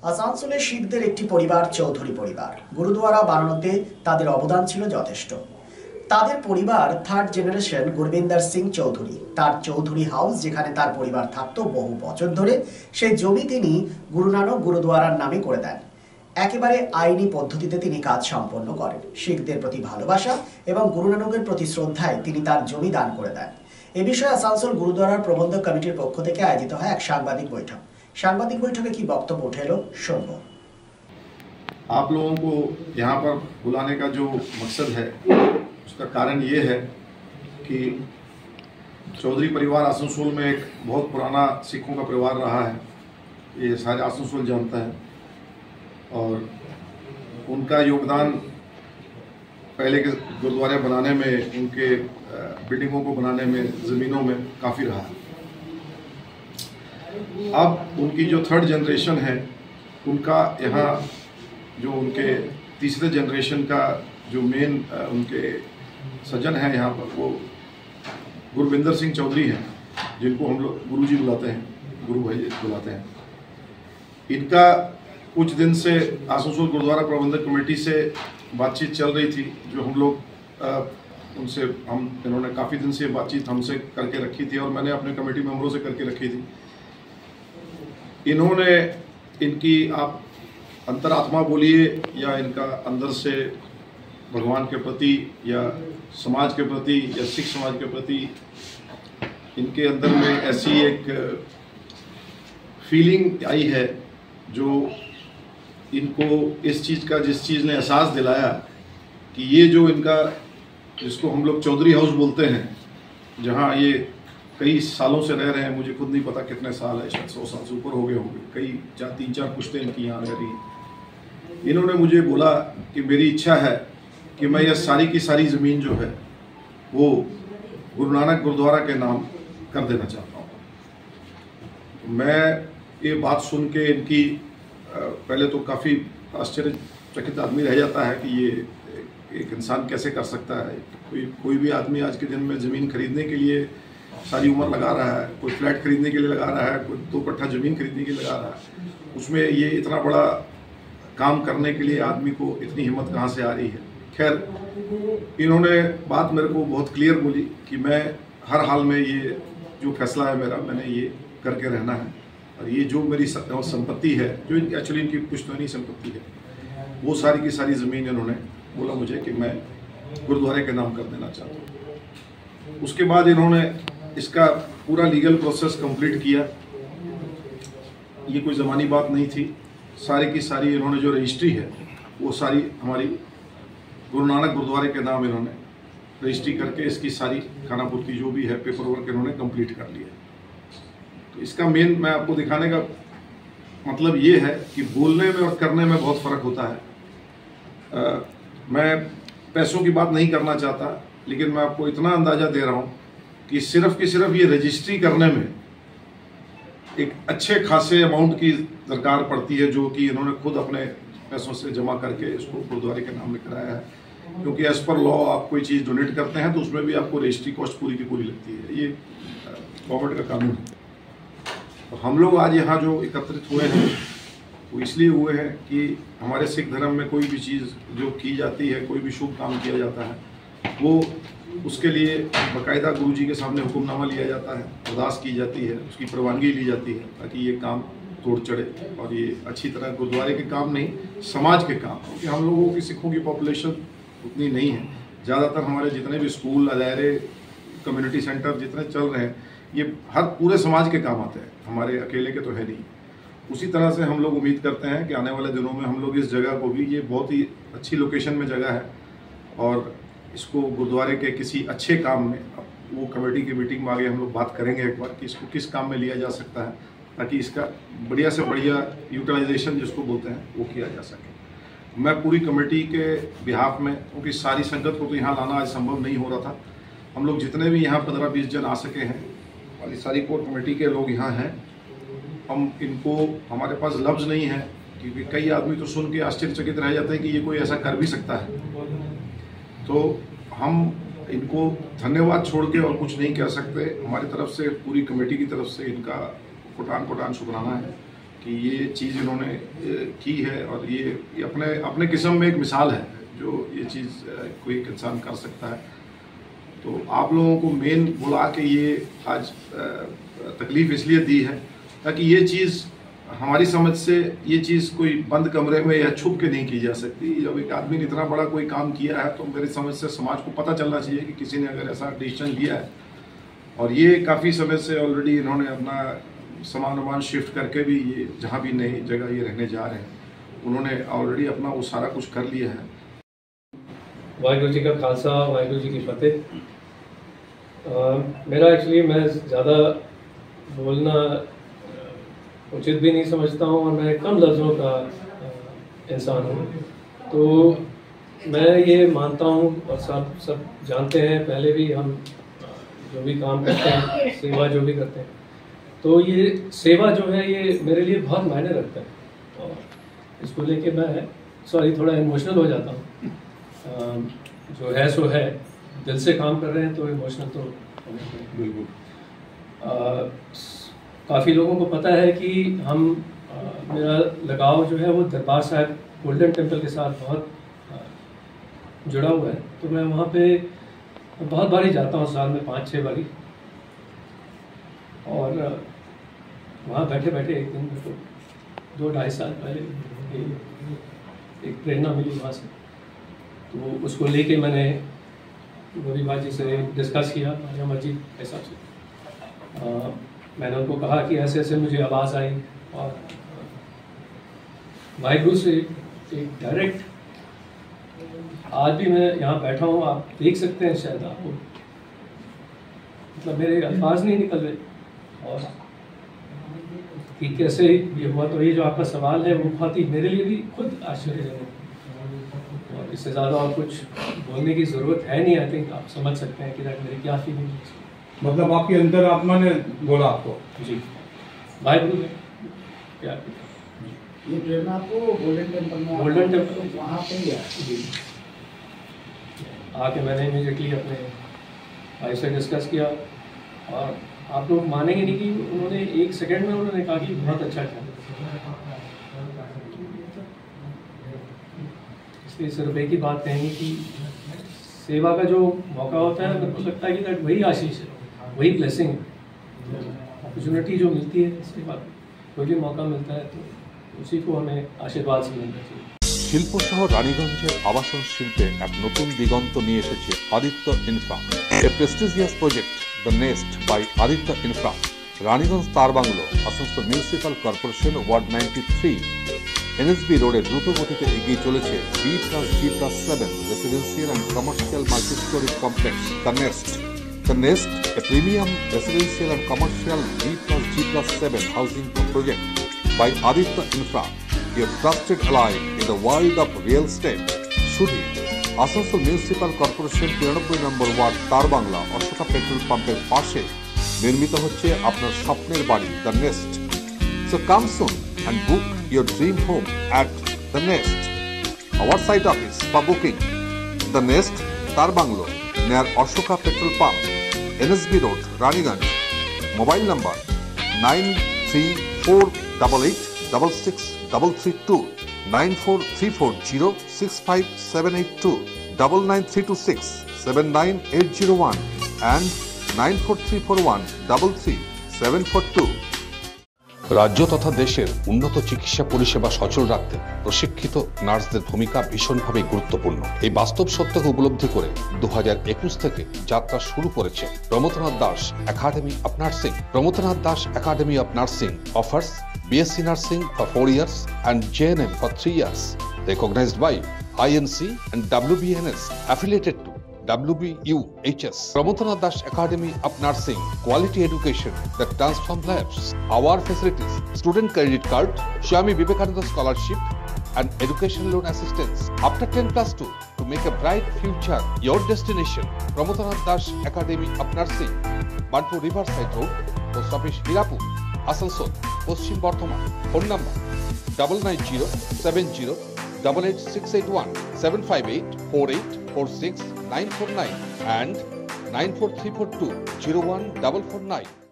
আসানসোলে শিখদের একটি পরিবার চৌধুরী পরিবার গুরুদুয়ারা বানানোতে তাদের অবদান ছিল যথেষ্ট। তাদের পরিবার থার্ড জেনারেশন গুরবিন্দর সিং চৌধুরী। তার চৌধুরী হাউস যেখানে তার পরিবার থাকতো বহু বছর ধরে, সেই জমি তিনি গুরু নানক গুরুদুয়ারার নামে করে দেন। একেবারে আইনি পদ্ধতিতে তিনি কাজ সম্পন্ন করেন। শিখদের প্রতি ভালোবাসা এবং গুরু নানকের প্রতি শ্রদ্ধায় তিনি তার জমি দান করে দেন। এ বিষয়ে আসানসোল গুরুদুয়ারার প্রবন্ধক কমিটির পক্ষ থেকে আয়োজিত হয় এক সাংবাদিক বৈঠক। সাংবাদিক বৈঠকে কি বক্তব্য উঠে এলো শুনবো। आप लोगों को यहाँ पर बुलाने का जो मकसद है उसका कारण ये है कि चौधरी परिवार आसनसोल में एक बहुत पुराना सिखों का परिवार रहा है, ये सारे आसनसोल जानता है। और उनका योगदान पहले के गुरुद्वारे बनाने में, उनके बिल्डिंगों को बनाने में, ज़मीनों में काफ़ी रहा है। अब उनकी जो थर्ड जनरेशन है उनका यहाँ जो उनके तीसरे जनरेशन का जो मेन उनके सज्जन हैं यहाँ पर, वो गुरविंदर सिंह चौधरी हैं, जिनको हम लोग गुरुजी बुलाते हैं, गुरु भाई बुलाते हैं। इनका कुछ दिन से आसनसोल गुरुद्वारा प्रबंधक कमेटी से बातचीत चल रही थी, जो हम लोग उनसे इन्होंने काफ़ी दिन से बातचीत हमसे करके रखी थी और मैंने अपने कमेटी मेंबरों से करके रखी थी। इन्होंने इनकी आप अंतरात्मा बोलिए या इनका अंदर से भगवान के प्रति या समाज के प्रति या सिख समाज के प्रति इनके अंदर में ऐसी एक फीलिंग आई है जो इनको इस चीज़ का, जिस चीज़ ने एहसास दिलाया कि ये जो इनका, जिसको हम लोग चौधरी हाउस बोलते हैं, जहाँ ये कई सालों से रह रहे हैं, मुझे खुद नहीं पता कितने साल है, शायद 100 साल से ऊपर हो गए होंगे, कई 3-4 पुश्तें इनकी यहाँ रह रही। इन्होंने मुझे बोला कि मेरी इच्छा है कि मैं यह सारी की सारी ज़मीन जो है वो गुरु नानक गुरुद्वारा के नाम कर देना चाहता हूँ। मैं ये बात सुन के इनकी पहले तो काफ़ी आश्चर्यचकित आदमी रह जाता है कि ये एक इंसान कैसे कर सकता है। कोई भी आदमी आज के दिन में ज़मीन खरीदने के लिए सारी उम्र लगा रहा है, कोई फ्लैट खरीदने के लिए लगा रहा है, कोई 2 कट्ठा ज़मीन खरीदने के लिए लगा रहा है, उसमें ये इतना बड़ा काम करने के लिए आदमी को इतनी हिम्मत कहाँ से आ रही है। खैर, इन्होंने बात मेरे को बहुत क्लियर बोली कि मैं हर हाल में ये जो फैसला है मेरा, मैंने ये करके रहना है। और ये जो मेरी संपत्ति है, जो एक्चुअली इनकी पुश्तैनी संपत्ति है, वो सारी की सारी ज़मीन इन्होंने बोला मुझे कि मैं गुरुद्वारे के नाम कर देना चाहता हूँ। उसके बाद इन्होंने इसका पूरा लीगल प्रोसेस कंप्लीट किया। ये कोई ज़मानी बात नहीं थी, सारी की सारी इन्होंने जो रजिस्ट्री है वो सारी हमारी गुरु नानक गुरुद्वारे के नाम इन्होंने रजिस्ट्री करके इसकी सारी खानापूर्ति जो भी है पेपर वर्क इन्होंने कंप्लीट कर लिया। तो इसका मेन मैं आपको दिखाने का मतलब ये है कि बोलने में और करने में बहुत फ़र्क होता है। मैं पैसों की बात नहीं करना चाहता, लेकिन मैं आपको इतना अंदाज़ा दे रहा हूँ कि सिर्फ ये रजिस्ट्री करने में एक अच्छे खासे अमाउंट की दरकार पड़ती है, जो कि इन्होंने खुद अपने पैसों से जमा करके इसको गुरुद्वारे के नाम में कराया है। क्योंकि एज़ पर लॉ आप कोई चीज़ डोनेट करते हैं तो उसमें भी आपको रजिस्ट्री कॉस्ट पूरी की पूरी लगती है, ये गवर्नमेंट का कानून है। तो हम लोग आज यहाँ जो एकत्रित हुए हैं वो इसलिए हुए हैं कि हमारे सिख धर्म में कोई भी चीज़ जो की जाती है, कोई भी शुभ काम किया जाता है, वो उसके लिए बाकायदा गुरुजी के सामने हुक्मनामा लिया जाता है, अरदास की जाती है, उसकी प्रवानगी ली जाती है, ताकि ये काम तोड़ चढ़े और ये अच्छी तरह गुरुद्वारे के काम नहीं, समाज के काम। क्योंकि हम लोगों की सिखों की पॉपुलेशन उतनी नहीं है, ज़्यादातर हमारे जितने भी स्कूल, अदारे, कम्युनिटी सेंटर जितने चल रहे हैं, ये हर पूरे समाज के काम आते हैं, हमारे अकेले के तो है नहीं। उसी तरह से हम लोग उम्मीद करते हैं कि आने वाले दिनों में हम लोग इस जगह को भी, ये बहुत ही अच्छी लोकेशन में जगह है, और इसको गुरुद्वारे के किसी अच्छे काम में, वो कमेटी की मीटिंग में आगे हम लोग बात करेंगे एक बार कि इसको किस काम में लिया जा सकता है, ताकि इसका बढ़िया से बढ़िया यूटिलाइजेशन जिसको बोलते हैं वो किया जा सके। मैं पूरी कमेटी के बिहाफ में, क्योंकि सारी संगत को तो यहाँ लाना आज संभव नहीं हो रहा था, हम लोग जितने भी यहाँ 15-20 जन आ सके हैं, और सारी कोर कमेटी के लोग यहाँ हैं, हम इनको, हमारे पास लफ्ज़ नहीं है, क्योंकि कई आदमी तो सुन के आश्चर्यचकित रह जाते हैं कि ये कोई ऐसा कर भी सकता है। तो हम इनको धन्यवाद छोड़ के और कुछ नहीं कह सकते। हमारी तरफ से, पूरी कमेटी की तरफ से इनका कोटान शुक्राना है। कि ये चीज़ इन्होंने की है और ये अपने अपने किस्म में एक मिसाल है जो ये चीज़ कोई एक इंसान कर सकता है। तो आप लोगों को मेन बुला के ये आज तकलीफ इसलिए दी है ताकि ये चीज़ हमारी समझ से ये चीज़ कोई बंद कमरे में या छुप के नहीं की जा सकती। जब एक आदमी ने इतना बड़ा कोई काम किया है तो मेरी समझ से समाज को पता चलना चाहिए कि किसी ने अगर ऐसा डिसीजन लिया है। और ये काफ़ी समय से ऑलरेडी इन्होंने अपना सामान वामान शिफ्ट करके भी ये जहाँ भी नई जगह ये रहने जा रहे हैं उन्होंने ऑलरेडी अपना वो सारा कुछ कर लिया है। वाहिगुरू जी का खालसा, वाहिगुरू जी की फतेह। मेरा एक्चुअली मैं ज़्यादा बोलना उचित भी नहीं समझता हूँ और मैं कम लफ्ज़ों का इंसान हूँ। तो मैं ये मानता हूँ और सब जानते हैं, पहले भी हम जो भी काम करते हैं, सेवा जो भी करते हैं, तो ये सेवा जो है ये मेरे लिए बहुत मायने रखता है। और इसको लेके मैं थोड़ा इमोशनल हो जाता हूँ। जो है सो है, दिल से काम कर रहे हैं तो इमोशनल तो बिल्कुल। काफ़ी लोगों को पता है कि मेरा लगाव जो है वो दरबार साहिब गोल्डन टेम्पल के साथ बहुत जुड़ा हुआ है। तो मैं वहाँ पे बहुत बारी जाता हूँ, साल में 5-6 बारी। और वहाँ बैठे बैठे एक दिन मेरे को 2-2.5 साल पहले एक प्रेरणा मिली वहाँ से। तो उसको लेके मैंने गौरी बाजी से डिस्कस किया, अहमद जी के हिसाब से। मैंने उनको कहा कि ऐसे ऐसे मुझे आवाज़ आई और वाहिगुरू से एक डायरेक्ट, आज भी मैं यहाँ बैठा हूँ, आप देख सकते हैं शायद आपको, मतलब मेरे अल्फाज नहीं निकल रहे और कि कैसे ये हुआ। तो ये जो आपका सवाल है वो बहुत ही मेरे लिए भी खुद आश्चर्यजनक है और इससे ज़्यादा और कुछ बोलने की ज़रूरत है नहीं। आई थिंक आप समझ सकते हैं कि मेरी क्या फीलिंग है। मतलब आपकी अंतरात्मा ने बोला आपको? जी, वाहिगुरू ने प्यार किया। ये प्रेरणा आपको गोल्डन टेम्पल वहाँ पे ही है? जी, आके मैंने इमीडिएटली अपने भाई से डिस्कस किया और आप लोग मानेंगे नहीं कि उन्होंने 1 सेकंड में उन्होंने कहा कि बहुत अच्छा किया। इसलिए सिर्फ एक ही बात कहेंगे कि सेवा का जो मौका होता है, मेरे को लगता है कि दैट वही आशीष है, वही ब्लेसिंग है। अपॉर्चुनिटी जो मिलती है, इसके बाद कोई भी मौका मिलता है तो उसी को हमें आशीर्वाद से मिलना चाहिए। শিল্প শহর রানীগঞ্জের আবাসন শিল্পে এক নতুন দিগন্ত নিয়ে এসেছে Aditya Infra. A prestigious project the Nest by Aditya Infra, Raniganj তার bungalow, Asansol municipal corporation, ward 93, NSB রোডে দ্রুত গতিতে এগিয়ে চলেছে B+G+7 residential and commercial multi storey complex the Nest. The Nest, a premium residential and commercial B+G+7 housing project by Aditya Infra, your trusted ally in the world of real estate. Shudi, Asansol Municipal Corporation 93 number word তারবাংলা Ashoka petrol পাম্পের পাশে নির্মিত হচ্ছে আপনার স্বপ্নের বাড়ি the nest. So come soon and book your dream home at the Nest. Our site office for booking the Nest, Tarbanglo, near Ashoka Petrol Pump, NSB Road, Raniganj. Mobile number 9348866332, 9434065782, 99326 and 9434133 রাজ্য তথা দেশের উন্নত চিকিৎসা পরিষেবা সচল রাখতে প্রশিক্ষিত নার্সদের ভূমিকা ভীষণভাবে গুরুত্বপূর্ণ। এই বাস্তব সত্যকে উপলব্ধি করে 2021 থেকে যাত্রা শুরু করেছে Pramathanath Das academy of nursing. Pramathanath Das academy of nursing offers BSc Nursing for 4 years and JNM for 3 years, recognized by INC and WBNS, affiliated to WBUHS. Pramodanath Das Academy of Nursing, quality education that transforms lives. Our facilities: student credit card, Swami Vivekananda scholarship, and education loan assistance. After 10+2, to make a bright future, your destination: Pramodanath Das Academy of Nursing, Banpur Riverside Road, Post Office Hirapur, Asansol, Paschim Bardhaman. Phone number 9907088681, 7584846 949 and 94342 01449.